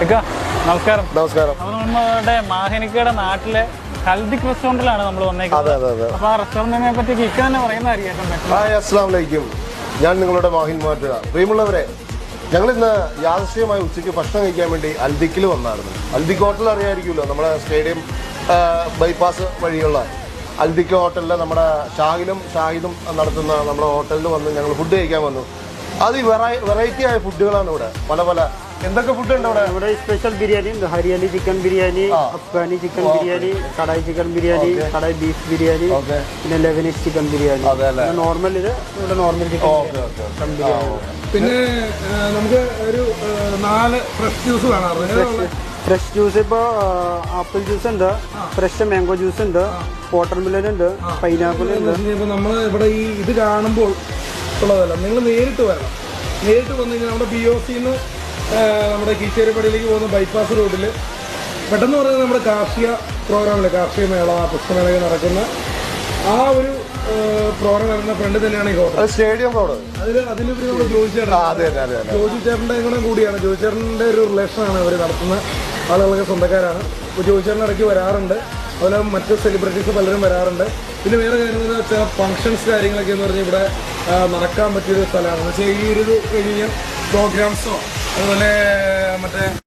നമസ്കാരം. നമസ്കാരം. നമ്മുടെ മാഹിനിക്കയുടെ നാട്ടിലെ ഹൽദിക് റെസ്റ്റോറന്റിലാണ് നമ്മൾ വന്നേക്കുന്നത്. അപ്പൊ ആ റെസ്റ്റോറന്റിനെ പറ്റി ഇക്ക തന്നെ പറയുന്നതായിരിക്കും. അസ്സലാമു അലൈക്കും. ഞാൻ നിങ്ങളുടെ മാഹിൻ മാറ്റുക. പ്രിയമുള്ളവരെ, ഞങ്ങൾ ഇന്ന് യാദൃശ്ചികമായി ഉച്ചയ്ക്ക് ഭക്ഷണം കഴിക്കാൻ വേണ്ടി അൽദിക്കിൽ വന്നായിരുന്നു. അൽദിക്ക് ഹോട്ടൽ അറിയാമായിരിക്കുമല്ലോ, നമ്മുടെ സ്റ്റേഡിയം ബൈപ്പാസ് വഴിയുള്ള അൽദിക്ക് ഹോട്ടലിൽ നമ്മുടെ ഷാഹിദും നടത്തുന്ന നമ്മുടെ ഹോട്ടലിൽ വന്ന് ഞങ്ങൾ ഫുഡ് കഴിക്കാൻ വന്നു. അത് വെറൈറ്റി ആയ ഫുഡുകളാണ് ഇവിടെ. പല എന്തൊക്കെ ഫുഡ് ഉണ്ട് ഇവിടെ? ഇവിടെ സ്പെഷ്യൽ ബിരിയാണി ഉണ്ട്. Hariyali chicken biryani, Afghani chicken biryani, kadai chicken biryani, kadai beef biryani, പിന്നെ ലെബനീസ് ചിക്കൻ ബിരിയാണി. നോർമൽ ഇത് ഇവിടെ നോർമൽ ചിക്കൻ ബിരിയാണി. പിന്നെ നമുക്ക് ഒരു 4 ഫ്രഷ് ജ്യൂസ് കാണാറുണ്ട്. ഫ്രഷ് ജ്യൂസ് ഇപ്പോൾ ആപ്പിൾ ജ്യൂസ് ഉണ്ട്, ഫ്രഷ് മാംഗോ ജ്യൂസ് ഉണ്ട്, വാട്ടർമെലൺ ഉണ്ട്, പൈനാപ്പിൾ ഉണ്ട്. നമ്മൾ ഇവിടെ ഈ ഇത് കാണുമ്പോൾ ഉള്ളതല്ല, നിങ്ങൾ നേരിട്ട് വരണം. നേരിട്ട് വന്നു കഴിഞ്ഞാൽ നമ്മുടെ BOCന്ന് നമ്മുടെ കീച്ചേരിപ്പടിയിലേക്ക് പോകുന്ന ബൈപ്പാസ് റോഡിൽ പെട്ടെന്ന് പറയുന്നത് നമ്മുടെ കാർഷിക പ്രോഗ്രാമില്ലേ, കാർഷിക മേള, പുഷ്പമേളയിൽ നടക്കുന്ന ആ ഒരു പ്രോഗ്രാം വരുന്ന ഫ്രണ്ട് തന്നെയാണ് ഈ ഹോട്ടൽ, സ്റ്റേഡിയം റോഡ്. അതിലുപരി നമ്മുടെ ജോജി ചേട്ടൻ്റെ കൂടെ കൂടിയാണ്. ജോജി ചേട്ടൻ്റെ ഒരു റിലേഷനാണ് അവർ നടത്തുന്ന ആളുകളൊക്കെ സ്വന്തക്കാരാണ്. അപ്പോൾ ജോജി ചേട്ടൻ ഇടയ്ക്ക് വരാറുണ്ട്. അതുപോലെ മറ്റ് സെലിബ്രിറ്റീസ് പലരും വരാറുണ്ട്. പിന്നെ വേറെ കാര്യം എന്ന് വെച്ചാൽ ഫംഗ്ഷൻസ് കാര്യങ്ങളൊക്കെ എന്ന് പറഞ്ഞാൽ ഇവിടെ നടക്കാൻ പറ്റിയൊരു സ്ഥലമാണ്. എന്ന് വെച്ചാൽ ഈ ഒരു കഴിഞ്ഞ പ്രോഗ്രാംസോ അതുപോലെ മറ്റേ